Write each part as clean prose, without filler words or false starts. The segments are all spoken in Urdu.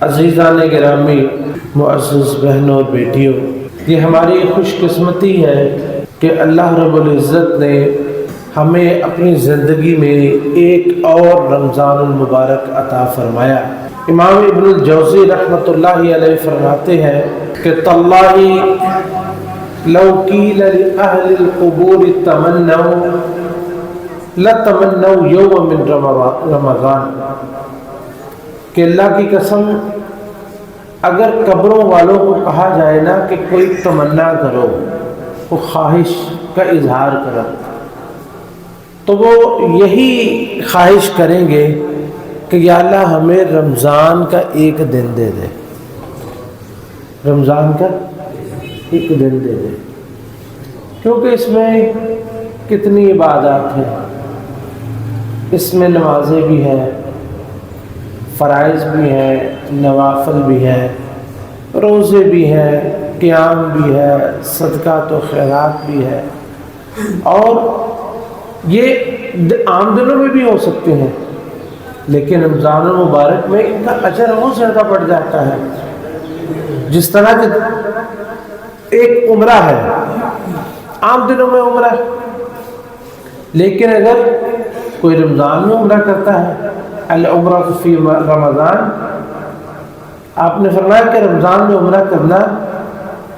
عزیزان گرامی، معزز بہنوں اور بیٹیوں، یہ ہماری خوش قسمتی ہے کہ اللہ رب العزت نے ہمیں اپنی زندگی میں ایک اور رمضان المبارک عطا فرمایا۔ امام ابن الجوزی رحمۃ اللہ علیہ فرماتے ہیں کہ تاللہ لو قیل لأہل القبور تمنوا لتمنوا یوم من رمضان، کہ اللہ کی قسم اگر قبروں والوں کو کہا جائے نا کہ کوئی تمنا کرو، وہ خواہش کا اظہار کرو، تو وہ یہی خواہش کریں گے کہ یا اللہ ہمیں رمضان کا ایک دن دے دے، رمضان کا ایک دن دے دے، کیونکہ اس میں کتنی عبادات ہیں، اس میں نمازیں بھی ہیں، فرائض بھی ہیں، نوافل بھی ہیں، روزے بھی ہیں، قیام بھی ہے، صدقات و خیرات بھی ہے، اور یہ عام دنوں میں بھی ہو سکتے ہیں، لیکن رمضان المبارک میں ان کا اجر اور زیادہ بڑھ جاتا ہے۔ جس طرح کہ ایک عمرہ ہے، عام دنوں میں عمرہ، لیکن اگر کوئی رمضان میں عمرہ کرتا ہے، العمرہ فی رمضان، آپ نے فرمایا کہ رمضان میں عمرہ کرنا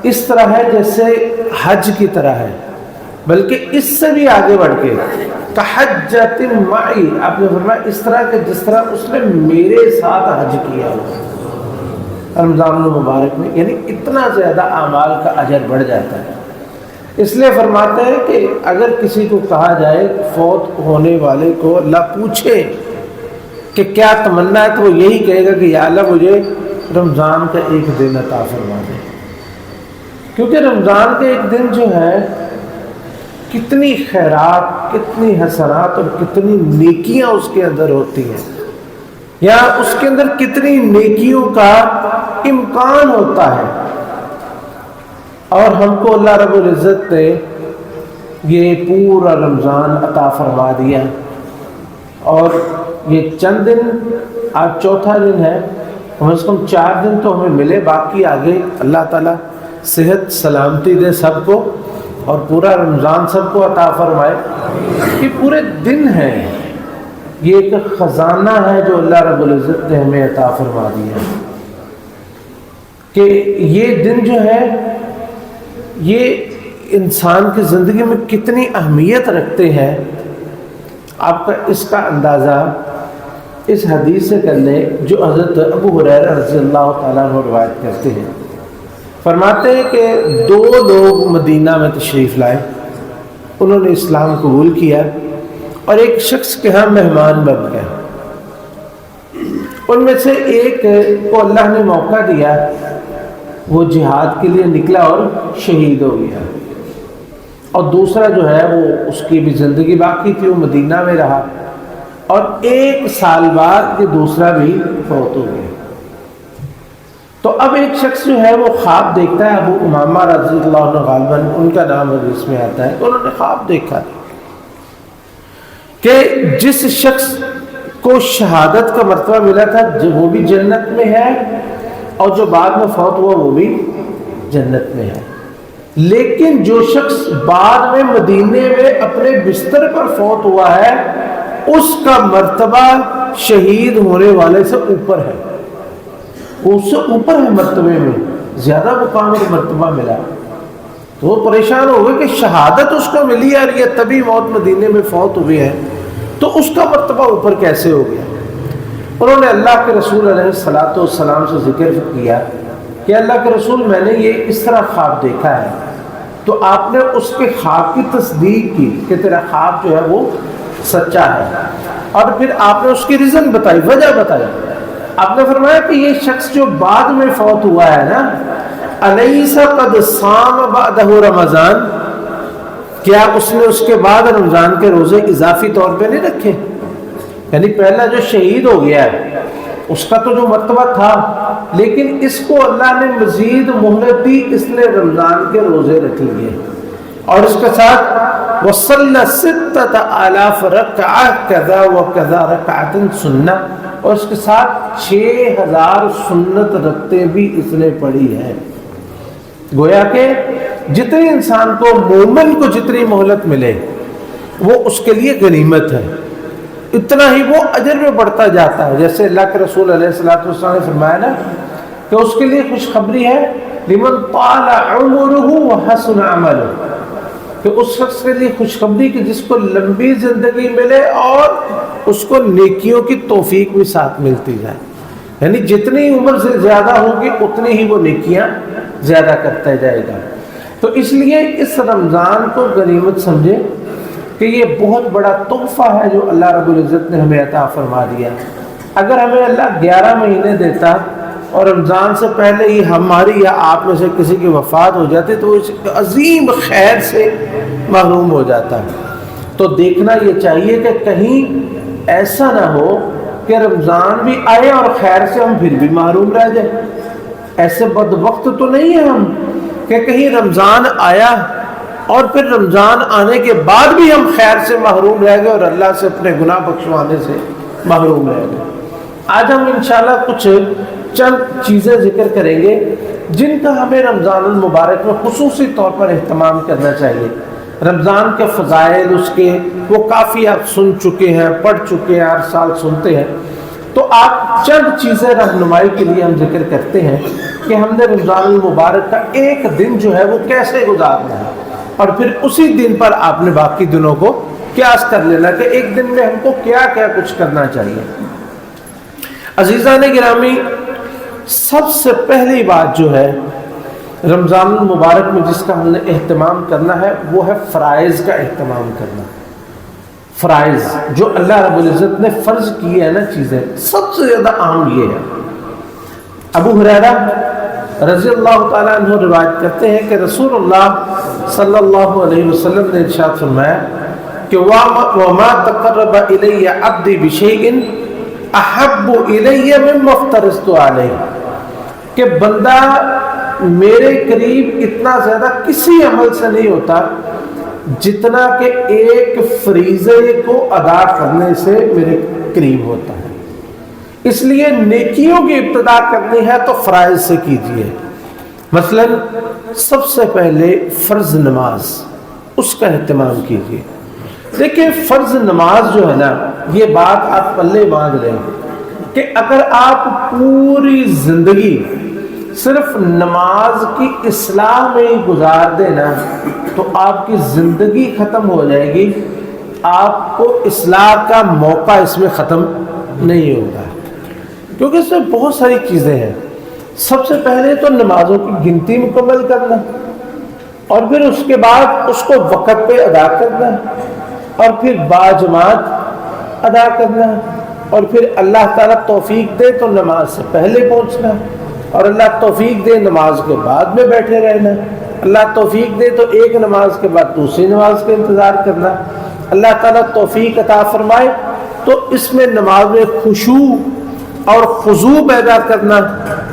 اس طرح ہے جیسے حج کی طرح ہے، بلکہ اس سے بھی آگے بڑھ کے کحجۃ معی، آپ نے فرمایا اس طرح کہ جس طرح اس نے میرے ساتھ حج کیا ہو رمضان المبارک میں، یعنی اتنا زیادہ اعمال کا اجر بڑھ جاتا ہے۔ اس لیے فرماتے ہیں کہ اگر کسی کو کہا جائے فوت ہونے والے کو اللہ پوچھے کہ کیا تمنا ہے، تو وہ یہی کہے گا کہ یا اللہ مجھے رمضان کا ایک دن عطا فرما دے، کیونکہ رمضان کا ایک دن جو ہے کتنی خیرات، کتنی حسنات اور کتنی نیکیاں اس کے اندر ہوتی ہیں، یا اس کے اندر کتنی نیکیوں کا امکان ہوتا ہے، اور ہم کو اللہ رب العزت نے یہ پورا رمضان عطا فرما دیا، اور یہ چند دن، آج چوتھا دن ہے، کم از کم 4 دن تو ہمیں ملے، باقی آگے اللہ تعالیٰ صحت سلامتی دے سب کو، اور پورا رمضان سب کو عطا فرمائے۔ یہ پورے دن ہیں، یہ ایک خزانہ ہے جو اللہ رب العزت نے ہمیں عطا فرما دیا، کہ یہ دن جو ہے یہ انسان کی زندگی میں کتنی اہمیت رکھتے ہیں۔ آپ کا اس کا اندازہ اس حدیث سے کر لیں جو حضرت ابو ہریرہ رضی اللہ تعالیٰ عنہ روایت کرتے ہیں۔ فرماتے ہیں کہ 2 لوگ مدینہ میں تشریف لائے، انہوں نے اسلام قبول کیا، اور ایک شخص کے ہاں مہمان بن گئے۔ ان میں سے ایک کو اللہ نے موقع دیا، وہ جہاد کے لیے نکلا اور شہید ہو گیا، اور دوسرا جو ہے وہ اس کی بھی زندگی باقی تھی، وہ مدینہ میں رہا، اور 1 سال بعد یہ دوسرا بھی فوت ہو گیا۔ تو اب ایک شخص جو ہے وہ خواب دیکھتا ہے، ابو امامہ رضی اللہ عنہ غالباً ان کا نام حدیث میں آتا ہے، تو انہوں نے خواب دیکھا کہ جس شخص کو شہادت کا مرتبہ ملا تھا وہ بھی جنت میں ہے، اور جو بعد میں فوت ہوا وہ بھی جنت میں ہے، لیکن جو شخص بعد میں مدینے میں اپنے بستر پر فوت ہوا ہے، اس کا مرتبہ شہید ہونے والے سے اوپر ہے، وہ اس سے اوپر ہے، مرتبے میں زیادہ مقام اور مرتبہ ملا۔ تو وہ پریشان ہو گئے کہ شہادت اس کو ملی ہے اور یہ طبی موت مدینے میں فوت ہوئی ہے، تو اس کا مرتبہ اوپر کیسے ہو گیا؟ انہوں نے اللہ کے رسول علیہ الصلوۃ والسلام سے ذکر کیا کہ اللہ کے رسول میں نے یہ اس طرح خواب دیکھا ہے، تو آپ نے اس کے خواب کی تصدیق کی کہ تیرا خواب جو ہے وہ سچا ہے، اور پھر آپ نے اس کی ریزن بتائی، وجہ بتائی۔ آپ نے فرمایا کہ یہ شخص جو بعد میں فوت ہوا ہے نا، الیس قد صام بعدہ رمضان، کیا اس نے اس کے بعد رمضان کے روزے اضافی طور پہ نہیں رکھے؟ یعنی پہلا جو شہید ہو گیا ہے اس کا تو جو مرتبہ تھا، لیکن اس کو اللہ نے مزید مہلت دی، اس نے رمضان کے روزے رکھ لیے، اور اس کے ساتھ وصلی 6000 رکعہ کذا و کذا رکعۃ سنہ، اور اس کے ساتھ 6000 سنت رکھتے بھی اس نے پڑھی ہے۔ گویا کہ جتنے انسان کو، مومن کو جتنی مہلت ملے وہ اس کے لیے غنیمت ہے، اتنا ہی وہ اجر میں بڑھتا جاتا ہے۔ جیسے اللہ کے رسول علیہ الصلوۃ والسلام نے فرمایا نا کہ اس کے لیے خوشخبری ہے، لمن طال عمرہ وحسن عملہ، کہ اس شخص کے لیے خوشخبری کہ جس کو لمبی زندگی ملے اور اس کو نیکیوں کی توفیق بھی ساتھ ملتی جائے، یعنی جتنی عمر سے زیادہ ہوگی اتنی ہی وہ نیکیاں زیادہ کرتا جائے گا۔ تو اس لیے اس رمضان کو غنیمت سمجھے کہ یہ بہت بڑا تحفہ ہے جو اللہ رب العزت نے ہمیں عطا فرما دیا۔ اگر ہمیں اللہ 11 مہینے دیتا اور رمضان سے پہلے ہی ہماری یا آپ میں سے کسی کی وفات ہو جاتی تو اس عظیم خیر سے محروم ہو جاتا ہے۔ تو دیکھنا یہ چاہیے کہ کہیں ایسا نہ ہو کہ رمضان بھی آئے اور خیر سے ہم پھر بھی محروم رہ جائیں۔ ایسے بدبخت تو نہیں ہیں ہم کہ کہیں رمضان آیا اور پھر رمضان آنے کے بعد بھی ہم خیر سے محروم رہ گئے اور اللہ سے اپنے گناہ بخشوانے سے محروم رہ گئے۔ آج ہم انشاءاللہ کچھ چند چیزیں ذکر کریں گے جن کا ہمیں رمضان المبارک میں خصوصی طور پر اہتمام کرنا چاہیے۔ رمضان کے فضائل اس کے وہ کافی آپ سن چکے ہیں، پڑھ چکے ہیں، ہر سال سنتے ہیں، تو آپ چند چیزیں رہنمائی کے لیے ہم ذکر کرتے ہیں کہ ہم نے رمضان المبارک کا ایک دن جو ہے وہ کیسے گزارنا ہے، اور پھر اسی دن پر آپ نے باقی دنوں کو قیاس کر لینا کہ ایک دن میں ہم کو کیا کیا کچھ کرنا چاہیے۔ عزیزان گرامی، سب سے پہلی بات جو ہے رمضان المبارک میں جس کا ہم نے اہتمام کرنا ہے وہ ہے فرائض کا اہتمام کرنا۔ فرائض جو اللہ رب العزت نے فرض کی ہے نا چیزیں، سب سے زیادہ اہم یہ ہے۔ ابو ہریرہ رضی اللہ تعالیٰ عنہ روایت کرتے ہیں کہ رسول اللہ صلی اللہ علیہ وسلم نے ارشاد فرمایا کہ وَمَا تَقَرَّبَ إِلَيَّ عَبْدِي بِشَيْءٍ احب الیہ مما افترضت علیہ، کہ بندہ میرے قریب اتنا زیادہ کسی عمل سے نہیں ہوتا جتنا کہ ایک فریضے کو ادا کرنے سے میرے قریب ہوتا ہے۔ اس لیے نیکیوں کی ابتدا کرنی ہے تو فرائض سے کیجیے۔ مثلا سب سے پہلے فرض نماز، اس کا اہتمام کیجیے۔ دیکھیں فرض نماز جو ہے نا، یہ بات آپ پلے باندھ لیں کہ اگر آپ پوری زندگی صرف نماز کی اصلاح میں ہی گزار دینا تو آپ کی زندگی ختم ہو جائے گی، آپ کو اصلاح کا موقع اس میں ختم نہیں ہوگا، کیونکہ اس میں بہت ساری چیزیں ہیں۔ سب سے پہلے تو نمازوں کی گنتی مکمل کرنا، اور پھر اس کے بعد اس کو وقت پہ ادا کرنا، اور پھر باجماعت ادا کرنا، اور پھر اللہ تعالیٰ توفیق دے تو نماز سے پہلے پہنچنا، اور اللہ توفیق دے نماز کے بعد میں بیٹھے رہنا، اللہ توفیق دے تو ایک نماز کے بعد دوسری نماز کا انتظار کرنا، اللہ تعالیٰ توفیق عطا فرمائے تو اس میں نماز میں خشوع اور خضوع پیدا کرنا۔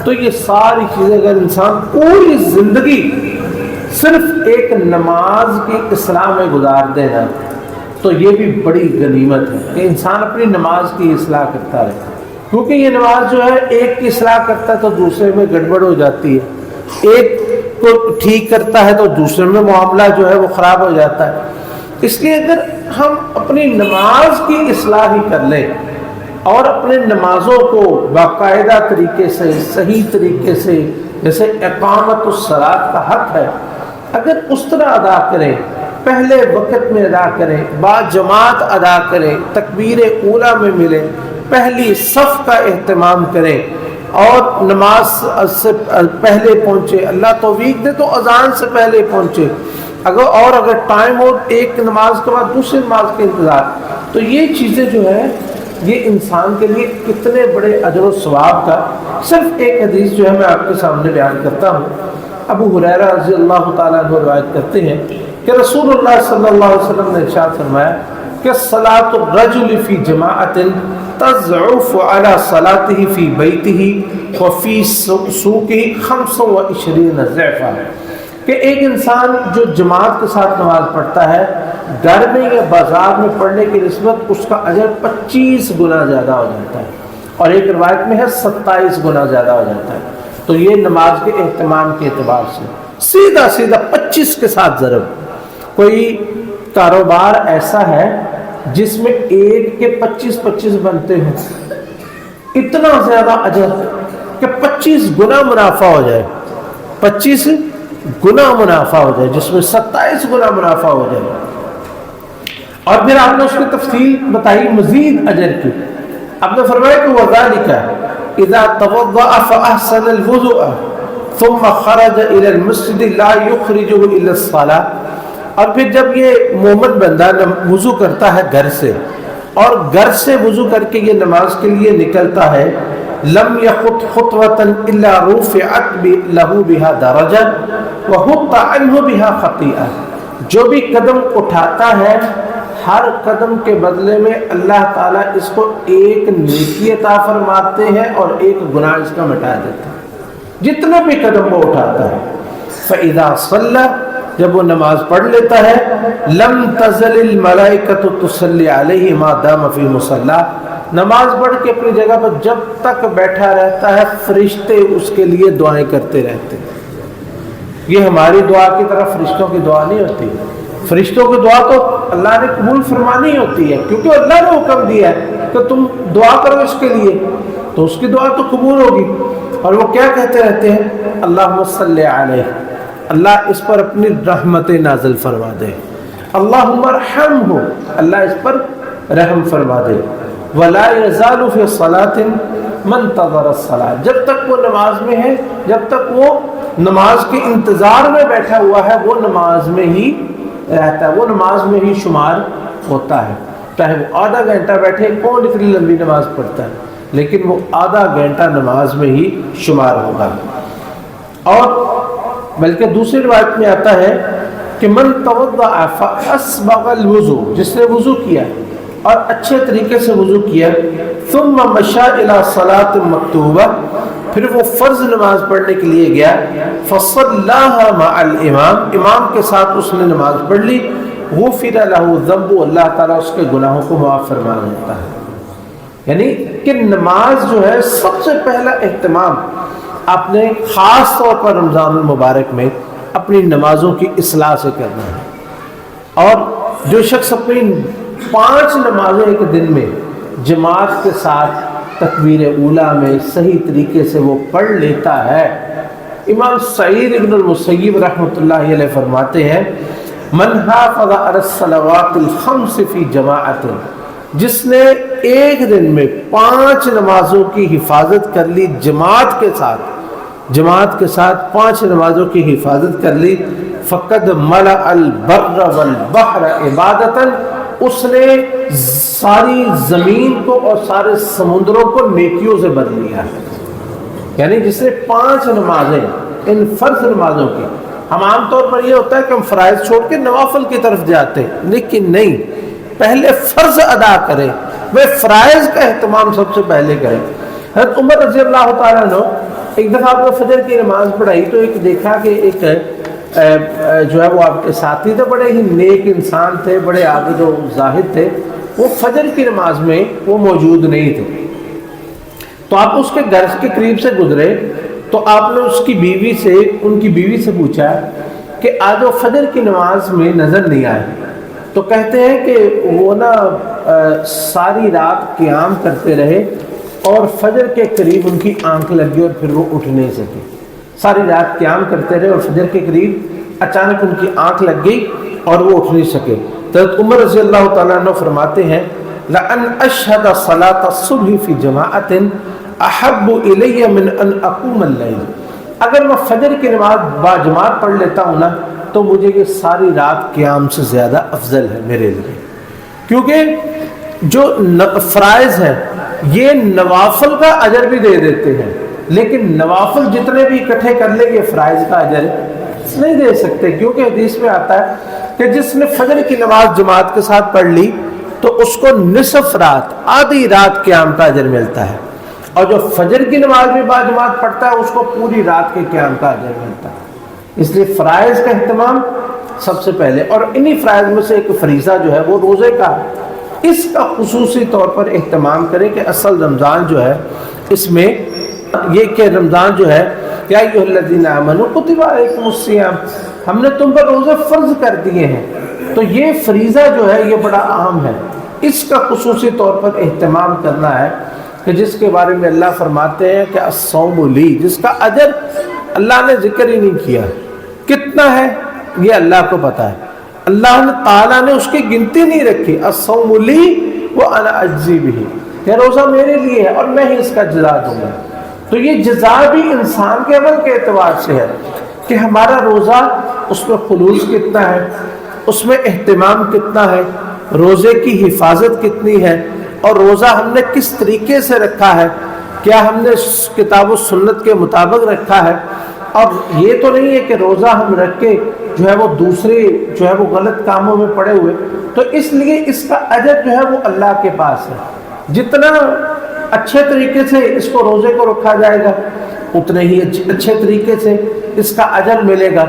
تو یہ ساری چیزیں اگر انسان پوری زندگی صرف ایک نماز کی اصلاح میں گزار دینا تو یہ بھی بڑی غنیمت ہے کہ انسان اپنی نماز کی اصلاح کرتا رہے، کیونکہ یہ نماز جو ہے ایک کی اصلاح کرتا ہے تو دوسرے میں گڑبڑ ہو جاتی ہے، ایک کو ٹھیک کرتا ہے تو دوسرے میں معاملہ جو ہے وہ خراب ہو جاتا ہے۔ اس لیے اگر ہم اپنی نماز کی اصلاح ہی کر لیں اور اپنے نمازوں کو باقاعدہ طریقے سے، صحیح طریقے سے، جیسے اقامت الصلاۃ کا حق ہے، اگر اس طرح ادا کریں، پہلے وقت میں ادا کریں، با جماعت ادا کریں، تکبیر اولیٰ میں ملیں، پہلی صف کا اہتمام کریں اور نماز سے پہلے پہنچے، اللہ توفیق دے تو اذان سے پہلے پہنچے، اگر ٹائم ہو ایک نماز کے بعد دوسری نماز کے انتظار، تو یہ چیزیں جو ہے یہ انسان کے لیے کتنے بڑے اجر و ثواب کا۔ صرف ایک حدیث جو ہے میں آپ کے سامنے بیان کرتا ہوں۔ ابو ہریرہ رضی اللہ تعالیٰ عنہ روایت کرتے ہیں کہ رسول اللہ صلی اللہ علیہ وسلم نے ارشاد فرمایا کہ صلاۃ الرجل فی جماعت تضعف علی صلاتہ فی بیتہ وفی سوقہ 25 ضعفا، کہ ایک انسان جو جماعت کے ساتھ نماز پڑھتا ہے گھر میں یا بازار میں پڑھنے کی نسبت اس کا اجر 25 گنا زیادہ ہو جاتا ہے۔ اور ایک روایت میں ہے 27 گنا زیادہ ہو جاتا ہے. تو یہ نماز کے اہتمام کے اعتبار سے سیدھا سیدھا 25 کے ساتھ ضرب. کوئی کاروبار ایسا ہے جس میں ایک کے 25 بنتے ہیں، اتنا زیادہ اجر کہ 25 گنا منافع ہو جائے، 25 گنا منافع ہو جائے، جس میں 27 گنا منافع ہو جائے. اور پھر آپ نے اس کی تفصیل بتائی مزید اجر کی. آپ نے فرمایا کہ وَذَلِكَ إِذَا تَوَضَّأَ فَأَحْسَنَ الْوُضُوءَ ثُمَّ خَرَجَ إِلَى الْمَسْجِدِ لَا يُخْرِجُهُ إِلَّا الصَّلَاةِ. اور پھر جب یہ مومن بندہ وضو کرتا ہے گھر سے، اور گھر سے وضو کر کے یہ نماز کے لیے نکلتا ہے، لم يخط خطوة إلا رفعت له بها درجة وحط عنه بها خطيئة. جو بھی قدم اٹھاتا ہے ہر قدم کے بدلے میں اللہ تعالیٰ اس کو ایک نیکی عطا فرماتے ہیں اور ایک گناہ اس کا مٹا دیتا ہے جتنے بھی قدم وہ اٹھاتا ہے. فَإِذَا صَلَّى جب وہ نماز پڑھ لیتا ہے، لم تزل الملائکۃ تصلی علیہ ما دام فی مصلی. نماز پڑھ کے اپنی جگہ پر جب تک بیٹھا رہتا ہے فرشتے اس کے لیے دعائیں کرتے رہتے ہیں. یہ ہماری دعا کی طرح فرشتوں کی دعا نہیں ہوتی. فرشتوں کی دعا تو اللہ نے قبول فرمانی ہوتی ہے، کیونکہ اللہ نے حکم دیا ہے کہ تم دعا کرو اس کے لیے، تو اس کی دعا تو قبول ہوگی. اور وہ کیا کہتے رہتے ہیں؟ اللہم صلی علیہ، اللہ اس پر اپنی رحمت نازل فرما دے. اللہم ارحمہ، اللہ اس پر رحم فرما دے. ولا یزال فی صلاۃ من انتظر الصلاۃ، جب تک وہ نماز میں ہے، جب تک وہ نماز کے انتظار میں بیٹھا ہوا ہے، وہ نماز میں ہی رہتا ہے، وہ نماز میں ہی شمار ہوتا ہے. چاہے وہ آدھا گھنٹہ بیٹھے، کون اتنی لمبی نماز پڑھتا ہے، لیکن وہ آدھا گھنٹہ نماز میں ہی شمار ہوگا. اور بلکہ دوسری روایت میں آتا ہے کہ من توضأ فاسبغ الوضوء، جس نے وضو کیا اور اچھے طریقے سے وضو کیا، ثم مشى الى صلاة مکتوبہ، پھر وہ فرض نماز پڑھنے کے لیے گیا، فصلاها مع الامام، امام کے ساتھ اس نے نماز پڑھ لی، غفر له ذنب، اللہ تعالیٰ اس کے گناہوں کو معاف فرما دیتا ہے. یعنی کہ نماز جو ہے سب سے پہلا اہتمام آپ نے خاص طور پر رمضان المبارک میں اپنی نمازوں کی اصلاح سے کرنا ہے. اور جو شخص اپنی 5 نمازیں ایک دن میں جماعت کے ساتھ تکبیر اولیٰ میں صحیح طریقے سے وہ پڑھ لیتا ہے، امام سعید ابن المسیب رحمۃ اللہ علیہ فرماتے ہیں من حافظ علی الصلوات الخمس فی جماعت، جس نے ایک دن میں 5 نمازوں کی حفاظت کر لی جماعت کے ساتھ 5 نمازوں کی حفاظت کر لی، فقد ملأ البر والبحر عبادتا، اس نے ساری زمین کو اور سارے سمندروں کو نیکیوں سے بھر لیا ہے. یعنی جس نے 5 نمازیں ان فرض نمازوں کی، ہم عام طور پر یہ ہوتا ہے کہ ہم فرائض چھوڑ کے نوافل کی طرف جاتے ہیں، لیکن نہیں، پہلے فرض ادا کریں، وہ فرائض کا اہتمام سب سے پہلے کریں. حضرت عمر رضی اللہ تعالیٰ عنہ ایک دفعہ آپ نے فجر کی نماز پڑھائی تو ایک دیکھا کہ ایک جو ہے وہ آپ کے ساتھی تھے، بڑے ہی نیک انسان تھے، بڑے عابد و زاہد تھے، وہ فجر کی نماز میں وہ موجود نہیں تھے. تو آپ اس کے گھر کے قریب سے گزرے تو آپ نے ان کی بیوی سے پوچھا کہ آج وہ فجر کی نماز میں نظر نہیں آئے. تو کہتے ہیں کہ وہ ساری رات قیام کرتے رہے اور فجر کے قریب ان کی آنکھ لگی اور پھر وہ اٹھ نہیں سکے. ساری رات قیام کرتے رہے اور فجر کے قریب اچانک ان کی آنکھ لگ گئی اور وہ اٹھ نہیں سکے. تو حضرت عمر رضی اللہ تعالیٰ عنہ فرماتے ہیں لَأَنْ أَشْهَدَ صَلَاةَ الصُّبْحِ فِي جَمَاعَةٍ أَحَبُّ إِلَيَّ مِنْ أَنْ أَقُومَ اللَّيْلِ، اگر میں فجر کی نماز باجماعت پڑھ لیتا ہوں نا تو مجھے یہ ساری رات قیام سے زیادہ افضل ہے میرے لیے. کیونکہ جو فرائض ہیں یہ نوافل کا اجر بھی دے دیتے ہیں، لیکن نوافل جتنے بھی اکٹھے کر لیں گے فرائض کا اجر نہیں دے سکتے. کیونکہ حدیث میں آتا ہے کہ جس نے فجر کی نماز جماعت کے ساتھ پڑھ لی تو اس کو نصف رات، آدھی رات قیام کا اجر ملتا ہے، اور جو فجر کی نماز بھی باجماعت پڑھتا ہے اس کو پوری رات کے قیام کا اجر ملتا ہے. اس لیے فرائض کا اہتمام سب سے پہلے. اور انہی فرائض میں سے ایک فریضہ جو ہے وہ روزے کا. اس کا خصوصی طور پر اہتمام کریں کہ اصل رمضان جو ہے اس میں یہ کہ رمضان جو ہے یا ایھا الذین آمنوا کتب علیکم الصیام، ہم نے تم پر روزے فرض کر دیے ہیں. تو یہ فریضہ جو ہے یہ بڑا اہم ہے، اس کا خصوصی طور پر اہتمام کرنا ہے کہ جس کے بارے میں اللہ فرماتے ہیں کہ الصوم لی، جس کا اجر اللہ نے ذکر ہی نہیں کیا، کتنا ہے یہ اللہ کو پتا ہے. اللہ تعالیٰ نے اس کی گنتی نہیں رکھی. الصوم لی وانا اجزی بہ، یہ روزہ میرے لیے ہے اور میں ہی اس کا جزا دوں گا. تو یہ جزا بھی انسان کے عمل کے اعتبار سے ہے کہ ہمارا روزہ اس میں خلوص کتنا ہے، اس میں اہتمام کتنا ہے، روزے کی حفاظت کتنی ہے، اور روزہ ہم نے کس طریقے سے رکھا ہے، کیا ہم نے کتاب و سنت کے مطابق رکھا ہے. اور یہ تو نہیں ہے کہ روزہ ہم رکھ کے جو ہے وہ دوسرے جو ہے وہ غلط کاموں میں پڑے ہوئے. تو اس لیے اس کا اجر جو ہے وہ اللہ کے پاس ہے. جتنا اچھے طریقے سے اس کو روزے کو رکھا جائے گا اتنے ہی اچھے طریقے سے اس کا اجر ملے گا.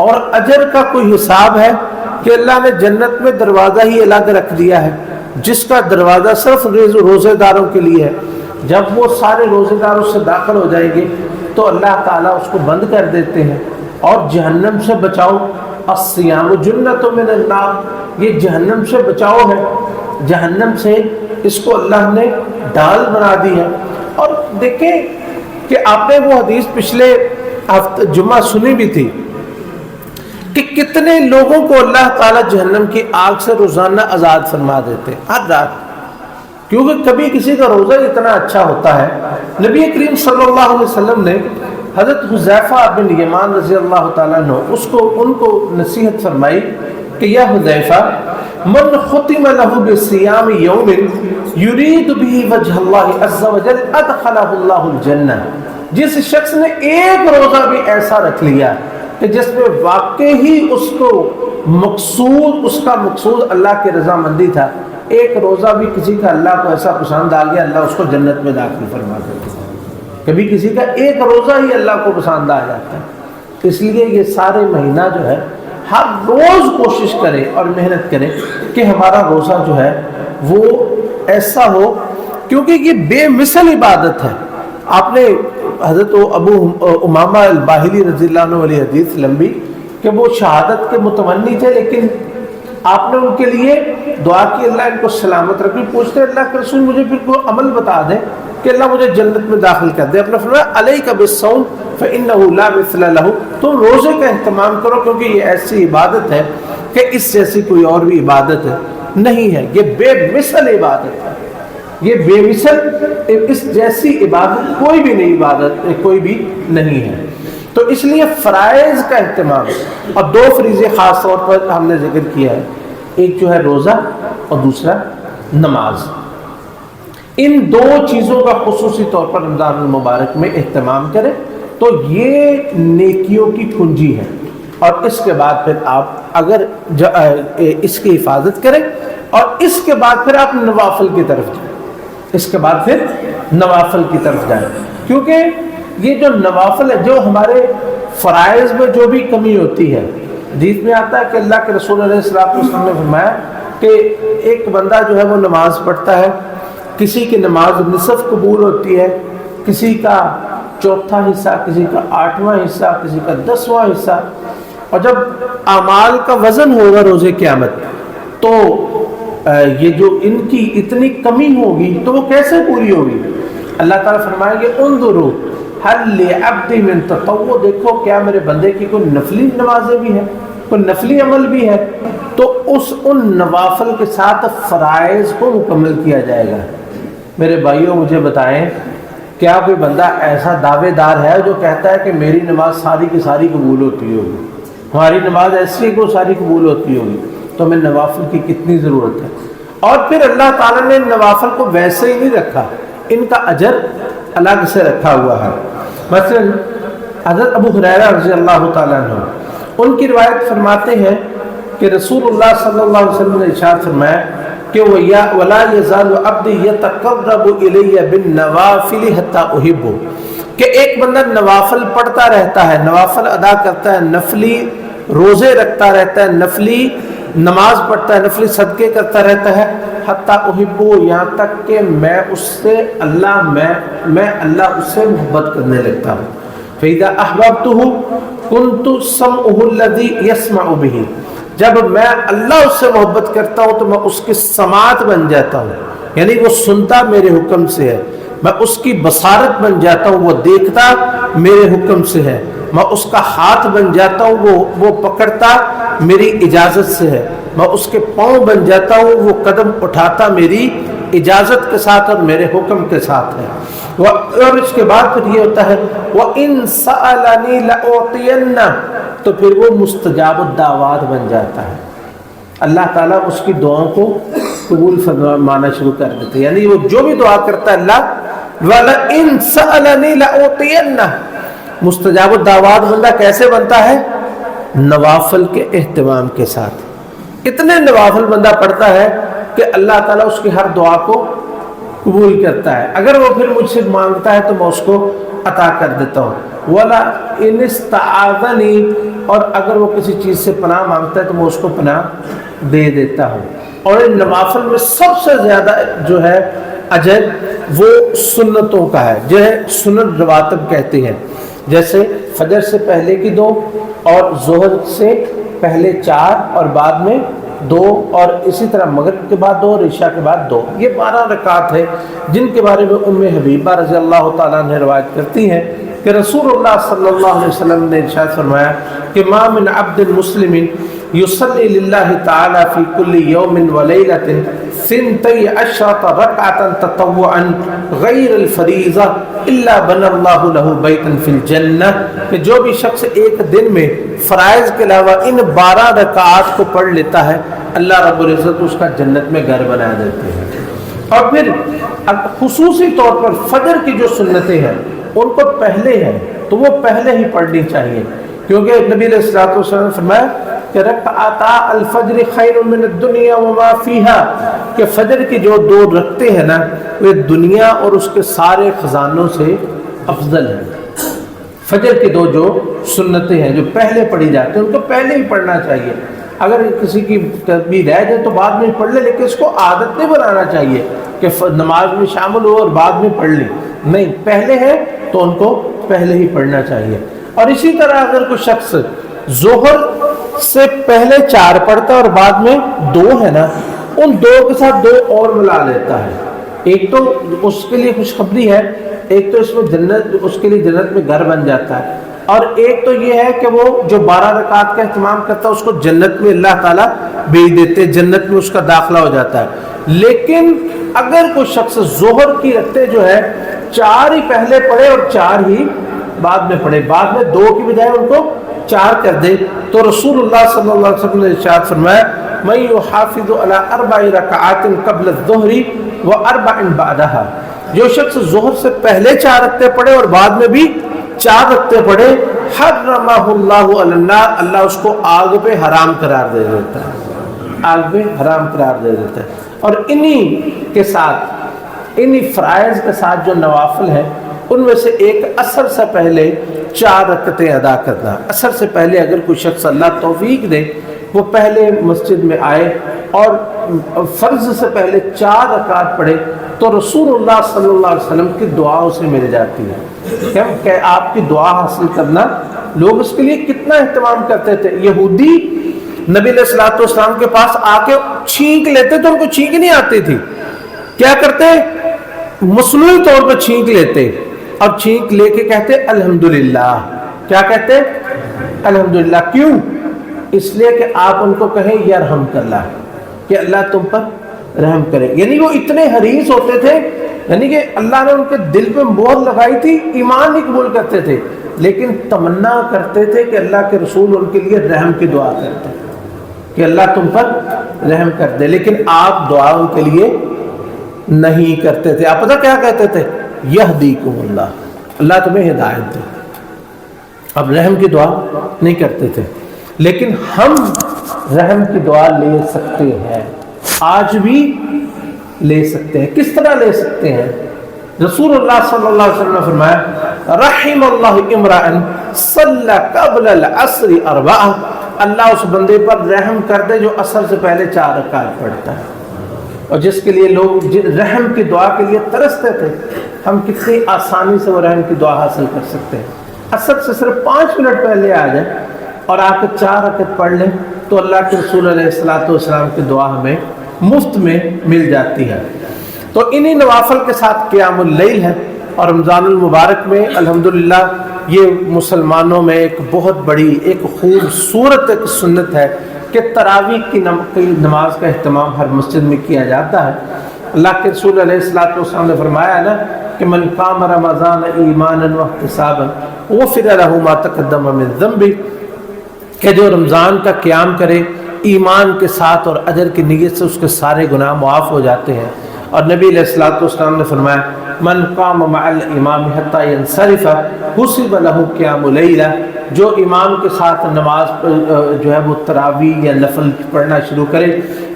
اور اجر کا کوئی حساب ہے کہ اللہ نے جنت میں دروازہ ہی الگ رکھ دیا ہے جس کا دروازہ صرف روزے داروں کے لیے ہے. جب وہ سارے روزے داروں سے داخل ہو جائیں گے تو اللہ تعالیٰ اس کو بند کر دیتے ہیں. اور جہنم سے بچاؤ، الصیام جنۃ من النار، یہ جہنم سے بچاؤ ہے، جہنم سے اس کو اللہ نے ڈال بنا دی ہے. اور دیکھیں کہ آپ نے وہ حدیث پچھلے ہفتے جمعہ سنی بھی تھی کہ کتنے لوگوں کو اللہ تعالیٰ جہنم کی آگ سے روزانہ آزاد فرما دیتے ہر رات، کیونکہ کبھی کسی کا روزہ اتنا اچھا ہوتا ہے. نبی کریم صلی اللہ علیہ وسلم نے حضرت حذیفہ بن یمان رضی اللہ تعالیٰ عنہ ان کو نصیحت فرمائی کہ یا حذیفہ، من ختم له بصیام یوم یرید به وجہ اللہ عز وجل ادخلہ اللہ الجنہ، جس شخص نے ایک روزہ بھی ایسا رکھ لیا کہ جس میں واقع ہی اس کو مقصود، اس کا مقصود اللہ کی رضامندی تھا، ایک روزہ بھی کسی کا اللہ کو ایسا پسند آ گیا اللہ اس کو جنت میں داخل فرما دیتا ہے. کبھی کسی کا ایک روزہ ہی اللہ کو پسند آ جاتا ہے. اس لیے یہ سارے مہینہ جو ہے ہر روز کوشش کرے اور محنت کرے کہ ہمارا روزہ جو ہے وہ ایسا ہو، کیونکہ یہ بے مثل عبادت ہے. آپ نے حضرت ابو امامہ الباہلی رضی اللہ عنہ والی حدیث لمبی کہ وہ شہادت کے متمنی تھے، لیکن آپ نے ان کے لیے دعا کی اللہ ان کو سلامت رکھے. پوچھتے اللہ کے رسول مجھے پھر کوئی عمل بتا دیں کہ اللہ مجھے جنت میں داخل کر دے. اپنا فرمایا علیک بالصوم فإنہ لا مثل لہ، تم روزے کا اہتمام کرو کیونکہ یہ ایسی عبادت ہے کہ اس جیسی کوئی اور بھی عبادت نہیں ہے. یہ بے مثل عبادت ہے، یہ بے مثل، اس جیسی عبادت کوئی بھی نہیں، عبادت کوئی بھی نہیں ہے. تو اس لیے فرائض کا اہتمام، اور دو فریضے خاص طور پر ہم نے ذکر کیا ہے، ایک جو ہے روزہ اور دوسرا نماز. ان دو چیزوں کا خصوصی طور پر رمضان المبارک میں اہتمام کریں تو یہ نیکیوں کی کنجی ہے. اور اس کے بعد پھر آپ اگر اس کی حفاظت کریں اور اس کے بعد پھر آپ نوافل کی طرف جائیں، اس کے بعد پھر نوافل کی طرف جائیں، کیونکہ یہ جو نوافل ہے، جو ہمارے فرائض میں جو بھی کمی ہوتی ہے، حدیث میں آتا ہے کہ اللہ کے رسول علیہ الصلوۃ والسلام نے فرمایا کہ ایک بندہ جو ہے وہ نماز پڑھتا ہے، کسی کی نماز نصف قبول ہوتی ہے، کسی کا چوتھا حصہ، کسی کا 8واں حصہ، کسی کا 10واں حصہ. اور جب اعمال کا وزن ہوگا روز قیامت تو یہ جو ان کی اتنی کمی ہوگی تو وہ کیسے پوری ہوگی؟ اللہ تعالیٰ فرمائیں گے انظروا هل لعبد من تطوع، دیکھو کیا میرے بندے کی کوئی نفلی نمازیں بھی ہیں، کوئی نفلی عمل بھی ہے. تو ان نوافل کے ساتھ فرائض کو مکمل کیا جائے گا. میرے بھائیوں مجھے بتائیں، کیا کوئی بندہ ایسا دعوے دار ہے جو کہتا ہے کہ میری نماز ساری کی ساری قبول ہوتی ہوگی، ہماری نماز ایسی ہے کہ وہ ساری قبول ہوتی ہوگی؟ تو ہمیں نوافل کی کتنی ضرورت ہے. اور پھر اللہ تعالیٰ نے نوافل کو ویسے ہی نہیں رکھا، ان کا اجر الگ سے رکھا ہوا ہے. مثلا حضرت ابو ہریرہ رضی اللہ تعالیٰ عنہ ان کی روایت فرماتے ہیں کہ رسول اللہ صلی اللہ علیہ وسلم نے ارشاد فرمایا کہ وَلَا يَزَالُ عَبْدِي يَتَقَرَّبُ إِلَيَّ بِالنَّوَافِلِ حَتَّى أُحِبُّهُ، کہ ایک بندہ نوافل پڑھتا رہتا ہے، نوافل ادا کرتا ہے، نفلی روزے رکھتا رہتا ہے، نفلی نماز پڑھتا ہے، نفلی صدقے کرتا رہتا ہے، حتی احبو، یہاں تک کہ میں اس سے میں اللہ اس سے محبت کرنے لگتا ہوں. فَإِذَا أَحْبَبْتُهُ كُنْتُ سَمْعُهُ الَّذِي يَسْمَعُ بِهِ، جب میں اللہ اس سے محبت کرتا ہوں تو میں اس کی سماعت بن جاتا ہوں، یعنی وہ سنتا میرے حکم سے ہے. میں اس کی بصارت بن جاتا ہوں، وہ دیکھتا میرے حکم سے ہے. میں اس کا ہاتھ بن جاتا ہوں، وہ پکڑتا میری اجازت سے ہے. میں اس کے پاؤں بن جاتا ہوں، وہ قدم اٹھاتا میری اجازت کے ساتھ اور میرے حکم کے ساتھ ہے. اور اس کے بعد پھر یہ ہوتا ہے وَإِن سَأَلَنِي لَأُعْطِيَنَّهُ، تو پھر وہ مستجاب الدعوات بن جاتا ہے. اللہ تعالیٰ اس کی دعاؤں کو قبول فرمانا شروع کر دیتے، یعنی وہ جو بھی دعا کرتا ہے اللہ وَلَئِن سَأَلَنِي لَأُعْطِيَنَّهُ، مستجاب الدعوات بندہ کیسے بنتا ہے؟ نوافل کے اہتمام کے ساتھ. اتنے نوافل بندہ پڑھتا ہے کہ اللہ تعالیٰ اس کی ہر دعا کو قبول کرتا ہے. اگر وہ پھر مجھ سے مانگتا ہے تو میں اس کو عطا کر دیتا ہوں. وَلَا إِنِ اسْتَعَاذَنِي، اور اگر وہ کسی چیز سے پناہ مانگتا ہے تو میں اس کو پناہ دے دیتا ہوں. اور ان نوافل میں سب سے زیادہ جو ہے اجر وہ سنتوں کا ہے، جو ہے سنت رواتب کہتے ہیں، جیسے فجر سے پہلے کی 2 اور ظہر سے پہلے 4 اور بعد میں 2، اور اسی طرح مغرب کے بعد 2 اور عشاء کے بعد 2. یہ 12 رکعات ہے جن کے بارے میں ام حبیبہ رضی اللہ تعالیٰ عنہ روایت کرتی ہیں کہ رسول اللہ صلی اللہ علیہ وسلم نے ارشاد فرمایا کہ ما من عبد مسلم یصلی للہ تعالی فی کل یوم ولیلۃ 12 رکعۃ تطوعا غیر الفریضہ الا بنى اللہ له بیتا فی الجنہ، کہ جو بھی شخص ایک دن میں فرائض کے علاوہ ان 12 رکعات کو پڑھ لیتا ہے اللہ رب العزت اس کا جنت میں گھر بنا دیتے ہیں. اور پھر خصوصی طور پر فجر کی جو سنتیں ہیں ان کو پہلے ہیں تو وہ پہلے ہی پڑھنی چاہیے، کیونکہ نبی علیہ الصلوۃ والسلام نے فرمایا کہ رکعتا الفجر خیر من الدنیا وما فیہا، کہ فجر کی جو 2 رکعتیں ہیں نا وہ دنیا اور اس کے سارے خزانوں سے افضل ہیں. فجر کی 2 جو سنتیں ہیں جو پہلے پڑھی جاتی ہیں ان کو پہلے ہی پڑھنا چاہیے. اگر کسی کی بھی رہ جائے تو بعد میں پڑھ لے، لیکن اس کو عادت نہیں بنانا چاہیے کہ نماز میں شامل ہو اور بعد میں پڑھ لے. نہیں، پہلے ہے تو ان کو پہلے ہی پڑھنا چاہیے. اور اسی طرح اگر کوئی شخص ظہر سے پہلے 4 پڑھتا ہے اور بعد میں 2 ہے نا، ان 2 کے ساتھ 2 اور ملا لیتا ہے. ایک تو اس کے لیے خوشخبری ہے، ایک تو اس میں جنت، اس کے لیے جنت میں گھر بن جاتا ہے، اور ایک تو یہ ہے کہ وہ جو 12 رکعات کا اہتمام کرتا ہے اس کو جنت میں اللہ تعالیٰ بھیج دیتے، جنت میں اس کا داخلہ ہو جاتا ہے. لیکن اگر کوئی شخص ظہر کی رکعتیں جو ہے 4 ہی پہلے پڑھے اور 4 ہی بعد میں پڑھے، بعد میں 2 کی بجائے ان کو 4 کر دے، تو رسول اللہ صلی اللہ علیہ وسلم نے ارشاد فرمایا من یحافظ علی 4 رکعات قبل الظہر و4 بعدها، جو شخص ظہر سے پہلے 4 رکعتیں پڑھے اور بعد میں بھی 4 رکعتیں پڑھے، حرمہ اللہ علی النار، اللہ اس کو آگ پہ حرام قرار دے دیتا ہے، آگ پہ حرام قرار دے دیتا ہے. اور انہی کے ساتھ، انہی فرائض کے ساتھ جو نوافل ہیں ان میں سے ایک عصر سے پہلے 4 رکعتیں ادا کرنا. عصر سے پہلے اگر کوئی شخص اللہ توفیق دے وہ پہلے مسجد میں آئے اور فرض سے پہلے 4 رکعت پڑھے تو رسول اللہ صلی اللہ علیہ وسلم کی دعاؤں سے مل جاتی ہے. کہ آپ کی دعا حاصل کرنا، لوگ اس کے لیے کتنا اہتمام کرتے تھے. یہودی نبی علیہ الصلوۃ والسلام کے پاس آ کے چھینک لیتے تو ان کو چھینک نہیں آتی تھی، کیا کرتے؟ مصنوعی طور پہ چھینک لیتے اور چھینک لے کے کہتے الحمدللہ. کیا کہتے؟ الحمدللہ. کیوں؟ اس لیے کہ آپ ان کو کہیں یرحمک اللہ، کہ اللہ تم پر رحم کرے. یعنی وہ اتنے حریص ہوتے تھے، یعنی کہ اللہ نے ان کے دل پہ مہر لگائی تھی، ایمان نہیں قبول کرتے تھے لیکن تمنا کرتے تھے کہ اللہ کے رسول ان کے لیے رحم کی دعا کرتے کہ اللہ تم پر رحم کر دے، لیکن آپ دعا ان کے لیے نہیں کرتے تھے. آپ پتہ کیا کہتے تھے؟ یہدیکم اللہ، اللہ تمہیں ہدایت دے. اب رحم کی دعا نہیں کرتے تھے، لیکن ہم رحم کی دعا لے سکتے ہیں، آج بھی لے سکتے ہیں. کس طرح لے سکتے ہیں؟ رسول اللہ صلی اللہ علیہ وسلم نے فرمایا رحم اللہ امرأ صلی قبل العصر 4، اللہ اس بندے پر رحم کر دے جو عصر سے پہلے 4 رکعت پڑھتا ہے. اور جس کے لیے لوگ رحم کی دعا کے لیے ترستے تھے، ہم کتنی آسانی سے وہ رحم کی دعا حاصل کر سکتے ہیں۔ اثر سے صرف 5 منٹ پہلے آ جائیں اور آ کے 4 رکعت پڑھ لیں تو اللہ کے رسول علیہ الصلوۃ والسلام کی دعا ہمیں مفت میں مل جاتی ہے۔ تو انہی نوافل کے ساتھ قیام اللیل ہے، اور رمضان المبارک میں الحمدللہ یہ مسلمانوں میں ایک بہت بڑی ایک خوبصورت ایک سنت ہے کہ تراویح کی نماز کا اہتمام ہر مسجد میں کیا جاتا ہے۔ اللہ کے رسول علیہ الصلوۃ والسلام نے فرمایا نا کہ من قام رمضان ایمانا واحتسابا غفر له ما تقدم من ذنبه، کہ جو رمضان کا قیام کرے ایمان کے ساتھ اور اجر کی نیت سے، اس کے سارے گناہ معاف ہو جاتے ہیں۔ اور نبی علیہ الصلوۃ والسلام نے فرمایا من قام مع الامام حتى ينصرف حسب له قیام لیلہ، جو امام کے ساتھ نماز جو ہے وہ تراویح یا نفل پڑھنا شروع کرے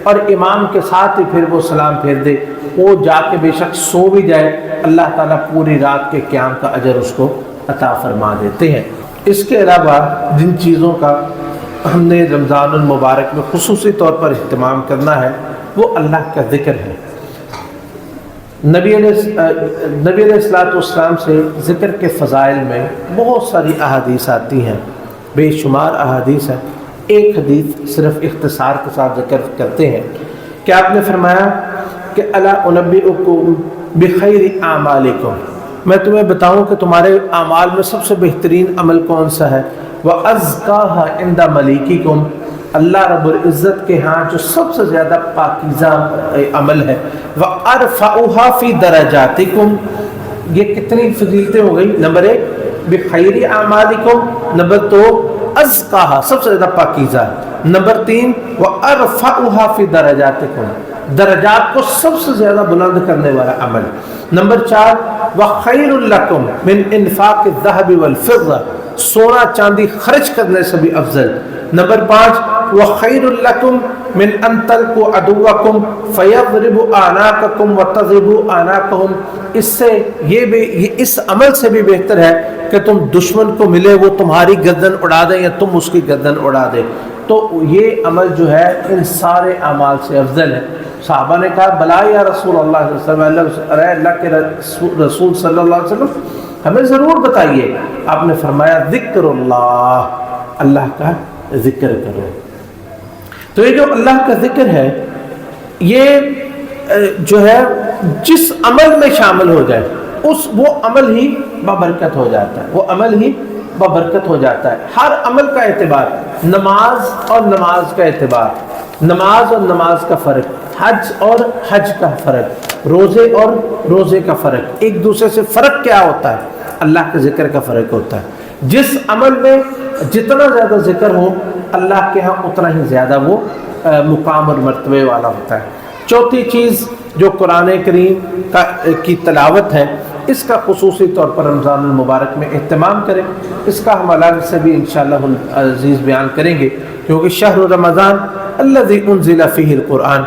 اور امام کے ساتھ ہی پھر وہ سلام پھیر دے، وہ جا کے بے شک سو بھی جائے، اللہ تعالیٰ پوری رات کے قیام کا اجر اس کو عطا فرما دیتے ہیں۔ اس کے علاوہ جن چیزوں کا ہم نے رمضان المبارک میں خصوصی طور پر اہتمام کرنا ہے وہ اللہ کا ذکر ہے۔ نبی علیہ الصلوۃ والسلام سے ذکر کے فضائل میں بہت ساری احادیث آتی ہیں، بے شمار احادیث ہیں۔ ایک حدیث صرف اختصار کے ساتھ ذکر کرتے ہیں کہ آپ نے فرمایا کہ الا انبئکم بخیر اعمالکم، میں تمہیں بتاؤں کہ تمہارے اعمال میں سب سے بہترین عمل کون سا ہے، وَأَزْكَاهَا عِنْدَ مَلِيكِكُمْ، اللہ رب العزت کے ہاں جو سب سے زیادہ پاکیزہ عمل ہے، وَأَرْفَعُهَا فِي دَرَجَاتِكُمْ، یہ کتنی فضیلتیں ہو گئی، نمبر 1 بِخَيْرِ أَعْمَالِكُمْ، نمبر 2 أَزْكَاهَا سب سے زیادہ پاکیزہ، نمبر 3 وَأَرْفَعُهَا فِي دَرَجَاتِكُمْ، درجات کو سب سے زیادہ بلند کرنے والا عمل، نمبر 4 وَخَيْرٌ لَكُمْ مِنْ إِنفَاقِ الذَّهَبِ وَالْفِضَّةِ، سونا چاندی خرچ کرنے سے بھی افضل، نمبر 5 وَخَيْرٌ لَكُمْ مِنْ أَنْ تَلْقُوا عَدُوَّكُمْ فَيَضْرِبُ أَعْنَاقَكُمْ وَتَضْرِبُوا أَعْنَاقَهُمْ، اس سے یہ اس عمل سے بھی بہتر ہے کہ تم دشمن کو ملے وہ تمہاری گردن اڑا دیں یا تم اس کی گردن اڑا دیں۔ تو یہ عمل جو ہے ان سارے اعمال سے افضل ہے۔ صحابہ نے کہا بلا یا رسول اللہ صلی اللہ علیہ وسلم، اللہ کے رسول صلی اللہ علیہ وسلم ہمیں ضرور بتائیے۔ آپ نے فرمایا ذکر اللہ، اللہ کا ذکر کرو۔ تو یہ جو اللہ کا ذکر ہے یہ جو ہے جس عمل میں شامل ہو جائے وہ عمل ہی بابرکت ہو جاتا ہے، وہ عمل ہی بابرکت ہو جاتا ہے۔ ہر عمل کا اعتبار، نماز اور نماز کا اعتبار، نماز اور نماز کا فرق، حج اور حج کا فرق، روزے اور روزے کا فرق، ایک دوسرے سے فرق کیا ہوتا ہے؟ اللہ کے ذکر کا فرق ہوتا ہے۔ جس عمل میں جتنا زیادہ ذکر ہو اللہ کے ہاں اتنا ہی زیادہ وہ مقام اور مرتبے والا ہوتا ہے۔ چوتھی چیز جو قرآن کریم کی تلاوت ہے، اس کا خصوصی طور پر رمضان المبارک میں اہتمام کریں، اس کا ہم الگ سے بھی انشاءاللہ عزیز بیان کریں گے، کیونکہ شہر رمضان الذی انزل فیہ القرآن،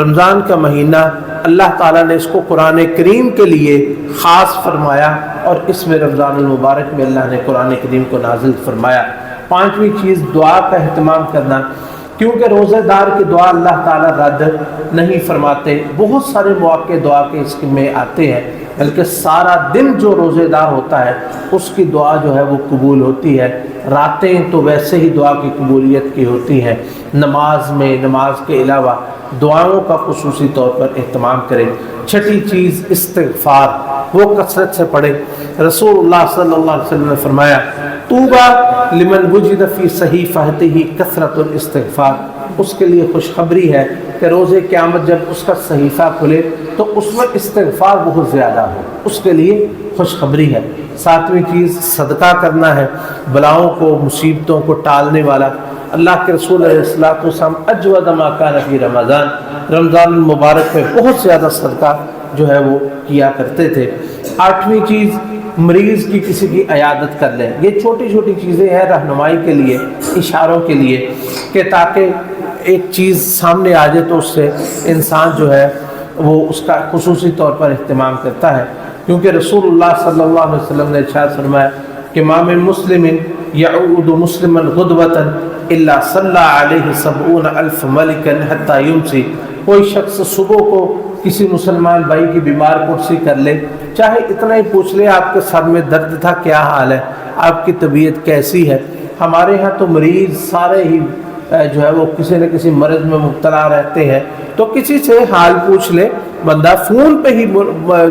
رمضان کا مہینہ اللہ تعالیٰ نے اس کو قرآن کریم کے لیے خاص فرمایا، اور اس میں رمضان المبارک میں اللہ نے قرآن کریم کو نازل فرمایا۔ پانچویں چیز دعا کا اہتمام کرنا، کیونکہ روزہ دار کی دعا اللہ تعالیٰ رد نہیں فرماتے۔ بہت سارے مواقع دعا کے اس میں آتے ہیں، بلکہ سارا دن جو روزے دار ہوتا ہے اس کی دعا جو ہے وہ قبول ہوتی ہے۔ راتیں تو ویسے ہی دعا کی قبولیت کی ہوتی ہیں، نماز میں نماز کے علاوہ دعاؤں کا خصوصی طور پر اہتمام کریں۔ چھٹی چیز استغفار، وہ کثرت سے پڑھیں۔ رسول اللہ صلی اللہ علیہ وسلم نے فرمایا طوبیٰ لمن وجد فی صحیفتہ کثرۃ الاستغفار، اس کے لیے خوشخبری ہے کہ روز قیامت جب اس کا صحیفہ کھلے تو اس میں استغفار بہت زیادہ ہو، اس کے لیے خوشخبری ہے۔ ساتویں چیز صدقہ کرنا ہے، بلاؤں کو مصیبتوں کو ٹالنے والا۔ اللہ کے رسول علیہ الصلوۃ والسلام اجود ما کان فی رمضان، رمضان المبارک میں بہت زیادہ صدقہ جو ہے وہ کیا کرتے تھے۔ آٹھویں چیز مریض کی کسی کی عیادت کر لیں۔ یہ چھوٹی چھوٹی چیزیں ہیں رہنمائی کے لیے، اشاروں کے لیے، کہ تاکہ ایک چیز سامنے آ جائے تو اس سے انسان جو ہے وہ اس کا خصوصی طور پر اہتمام کرتا ہے، کیونکہ رسول اللہ صلی اللہ علیہ وسلم نے ارشاد فرمایا کہ ما من مسلم یعود مسلما غدوۃ الا صلی علیہ 70,000 ملکا حتی یمسی، کوئی شخص صبح کو کسی مسلمان بھائی کی بیمار پرسی کر لے، چاہے اتنا ہی پوچھ لے آپ کے سر میں درد تھا، کیا حال ہے، آپ کی طبیعت کیسی ہے۔ ہمارے ہاں تو مریض سارے ہی جو ہے وہ کسی نہ کسی مرض میں مبتلا رہتے ہیں، تو کسی سے حال پوچھ لے بندہ، فون پہ ہی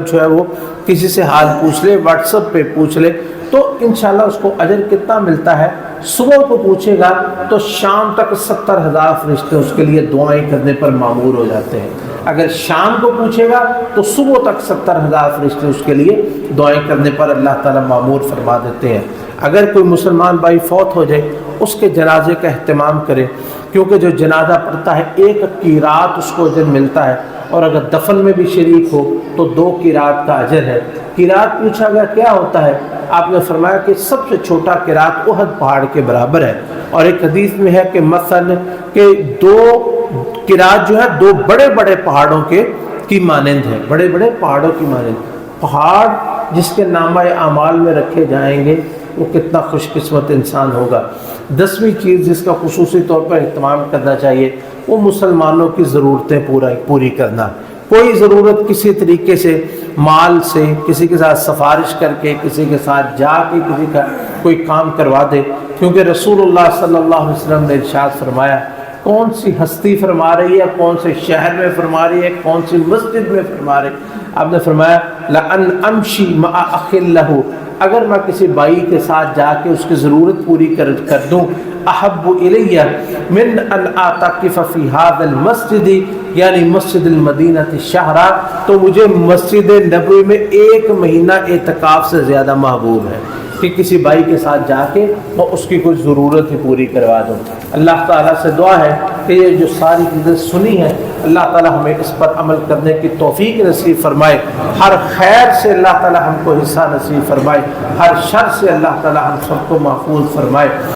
جو ہے وہ کسی سے حال پوچھ لے، واٹس ایپ پہ پوچھ لے، تو انشاءاللہ اس کو اجر کتنا ملتا ہے۔ صبح کو پوچھے گا تو شام تک 70,000 فرشتے اس کے لیے دعائیں کرنے پر مامور ہو جاتے ہیں۔ اگر شام کو پوچھے گا تو صبح تک 70,000 فرشتے اس کے لیے دعائیں کرنے پر اللہ تعالیٰ مامور فرما دیتے ہیں۔ اگر کوئی مسلمان بھائی فوت ہو جائے، اس کے جنازے کا اہتمام کرے، کیونکہ جو جنازہ پڑھتا ہے 1 قیرات اس کو اجر ملتا ہے، اور اگر دفن میں بھی شریک ہو تو 2 قیرات کا اجر ہے۔ قیرات پوچھا گیا کیا ہوتا ہے، آپ نے فرمایا کہ سب سے چھوٹا قیرات احد پہاڑ کے برابر ہے، اور ایک حدیث میں ہے کہ مثلا کہ 2 قیرات جو ہے 2 بڑے بڑے پہاڑوں کی مانند ہے، بڑے بڑے پہاڑوں کی مانند۔ پہاڑ جس کے نامہ اعمال میں رکھے جائیں گے وہ کتنا خوش قسمت انسان ہوگا۔ 10ویں چیز جس کا خصوصی طور پر اہتمام کرنا چاہیے وہ مسلمانوں کی ضرورتیں پوری کرنا۔ کوئی ضرورت کسی طریقے سے مال سے کسی کے ساتھ سفارش کر کے، کسی کے ساتھ جا کے کسی کا کوئی کام کروا دے، کیونکہ رسول اللہ صلی اللہ علیہ وسلم نے ارشاد فرمایا، کون سی ہستی فرما رہی ہے، کون سے شہر میں فرما رہی ہے، کون سی مسجد میں فرما رہی ہے، آپ نے فرمایا لَأَنْ أَمْشِي مَعَ أَخٍ لَهُ، اگر میں کسی بھائی کے ساتھ جا کے اس کی ضرورت پوری کر دوں، احب الی من ان اعتکف فی هذا المسجد، یعنی مسجد المدینہ شہرا، تو مجھے مسجد نبوی میں 1 مہینہ اعتکاف سے زیادہ محبوب ہے کہ کسی بھائی کے ساتھ جا کے اور اس کی کوئی ضرورت ہی پوری کروا دوں۔ اللہ تعالیٰ سے دعا ہے کہ یہ جو ساری چیزیں سنی ہیں اللہ تعالیٰ ہمیں اس پر عمل کرنے کی توفیق نصیب فرمائے، ہر خیر سے اللہ تعالیٰ ہم کو حصہ نصیب فرمائے، ہر شر سے اللہ تعالیٰ ہم سب کو محفوظ فرمائے۔